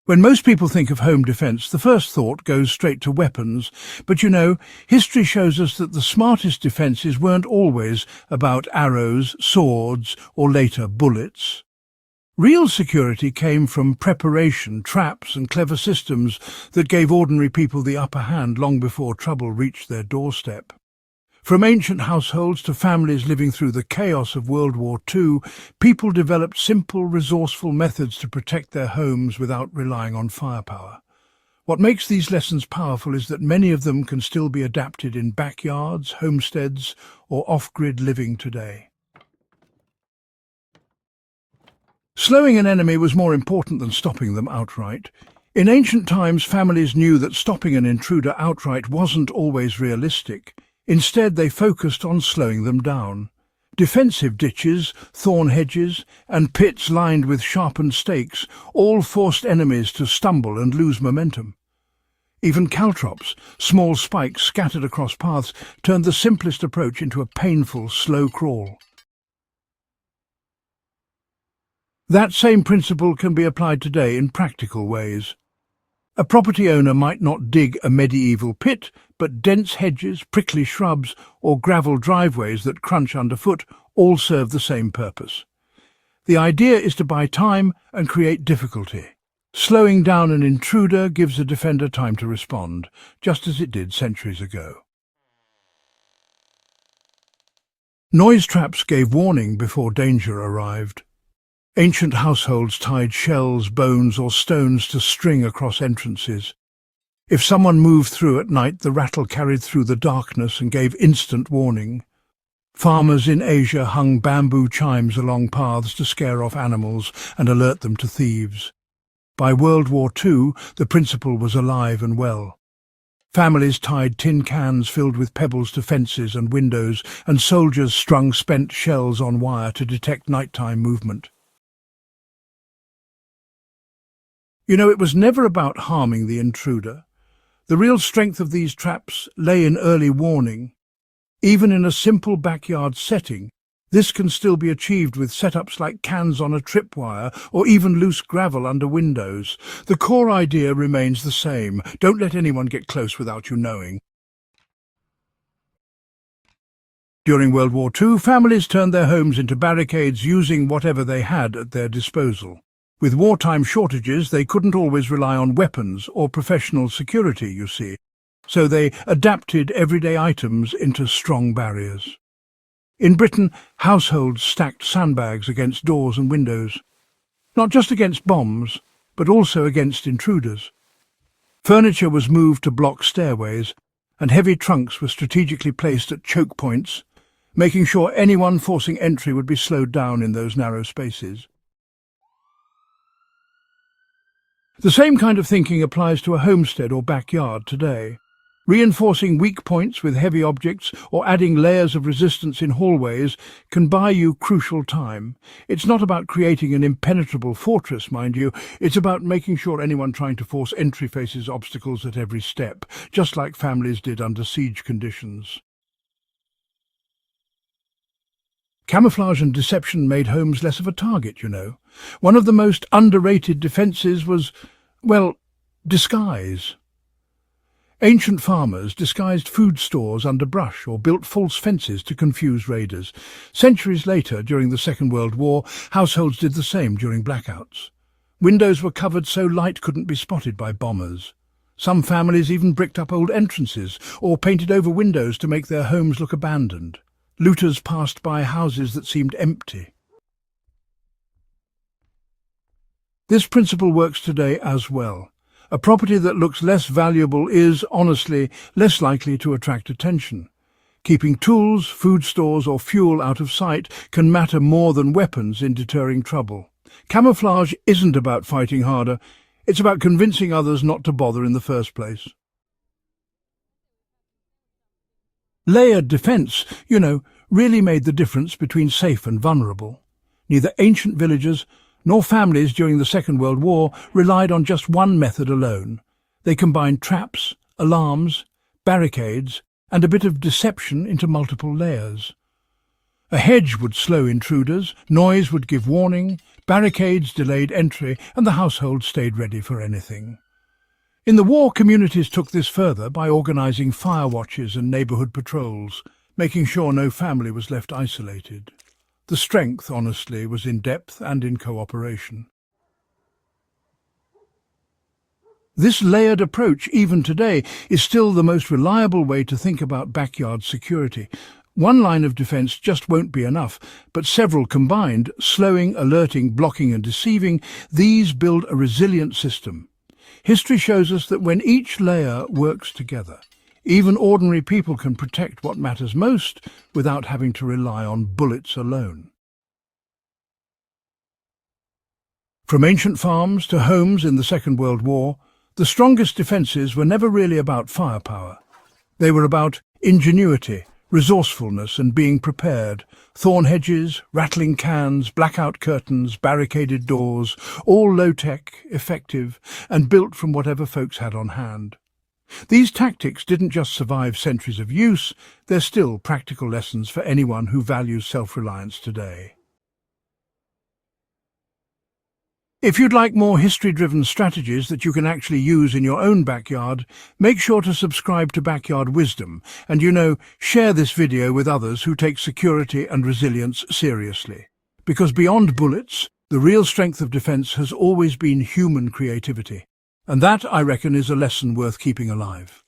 When most people think of home defence, the first thought goes straight to weapons. But history shows us that the smartest defences weren't always about arrows, swords, or later bullets. Real security came from preparation, traps and clever systems that gave ordinary people the upper hand long before trouble reached their doorstep. From ancient households to families living through the chaos of World War II, people developed simple, resourceful methods to protect their homes without relying on firepower. What makes these lessons powerful is that many of them can still be adapted in backyards, homesteads, or off-grid living today. Slowing an enemy was more important than stopping them outright. In ancient times, families knew that stopping an intruder outright wasn't always realistic. Instead, they focused on slowing them down. Defensive ditches, thorn hedges, and pits lined with sharpened stakes all forced enemies to stumble and lose momentum. Even caltrops, small spikes scattered across paths, turned the simplest approach into a painful, slow crawl. That same principle can be applied today in practical ways. A property owner might not dig a medieval pit, but dense hedges, prickly shrubs, or gravel driveways that crunch underfoot all serve the same purpose. The idea is to buy time and create difficulty. Slowing down an intruder gives a defender time to respond, just as it did centuries ago. Noise traps gave warning before danger arrived. Ancient households tied shells, bones, or stones to string across entrances. If someone moved through at night, the rattle carried through the darkness and gave instant warning. Farmers in Asia hung bamboo chimes along paths to scare off animals and alert them to thieves. By World War II, the principle was alive and well. Families tied tin cans filled with pebbles to fences and windows, and soldiers strung spent shells on wire to detect nighttime movement. It was never about harming the intruder. The real strength of these traps lay in early warning. Even in a simple backyard setting, this can still be achieved with setups like cans on a tripwire or even loose gravel under windows. The core idea remains the same. Don't let anyone get close without you knowing. During World War II, families turned their homes into barricades using whatever they had at their disposal. With wartime shortages, they couldn't always rely on weapons or professional security, you see, so they adapted everyday items into strong barriers. In Britain, households stacked sandbags against doors and windows, not just against bombs, but also against intruders. Furniture was moved to block stairways, and heavy trunks were strategically placed at choke points, making sure anyone forcing entry would be slowed down in those narrow spaces. The same kind of thinking applies to a homestead or backyard today. Reinforcing weak points with heavy objects or adding layers of resistance in hallways can buy you crucial time. It's not about creating an impenetrable fortress, mind you. It's about making sure anyone trying to force entry faces obstacles at every step, just like families did under siege conditions. Camouflage and deception made homes less of a target, One of the most underrated defences was, disguise. Ancient farmers disguised food stores under brush or built false fences to confuse raiders. Centuries later, during the Second World War, households did the same during blackouts. Windows were covered so light couldn't be spotted by bombers. Some families even bricked up old entrances or painted over windows to make their homes look abandoned. Looters passed by houses that seemed empty. This principle works today as well. A property that looks less valuable is, honestly, less likely to attract attention. Keeping tools, food stores or fuel out of sight can matter more than weapons in deterring trouble. Camouflage isn't about fighting harder, it's about convincing others not to bother in the first place. Layered defence, really made the difference between safe and vulnerable. Neither ancient villagers nor families during the Second World War relied on just one method alone. They combined traps, alarms, barricades, and a bit of deception into multiple layers. A hedge would slow intruders, noise would give warning, Barricades delayed entry, and the household stayed ready for anything. In the war, communities took this further by organising fire watches and neighbourhood patrols, making sure no family was left isolated. The strength, honestly, was in depth and in cooperation. This layered approach, even today, is still the most reliable way to think about backyard security. One line of defence just won't be enough, but several combined, slowing, alerting, blocking and deceiving, these build a resilient system. History shows us that when each layer works together, even ordinary people can protect what matters most without having to rely on bullets alone. From ancient farms to homes in the Second World War, the strongest defences were never really about firepower. They were about ingenuity, resourcefulness and being prepared. Thorn hedges, rattling cans, blackout curtains, barricaded doors, all low-tech, effective, and built from whatever folks had on hand. These tactics didn't just survive centuries of use, they're still practical lessons for anyone who values self-reliance today. If you'd like more history-driven strategies that you can actually use in your own backyard, make sure to subscribe to Backyard Wisdom and, share this video with others who take security and resilience seriously. Because beyond bullets, the real strength of defense has always been human creativity. And that, I reckon, is a lesson worth keeping alive.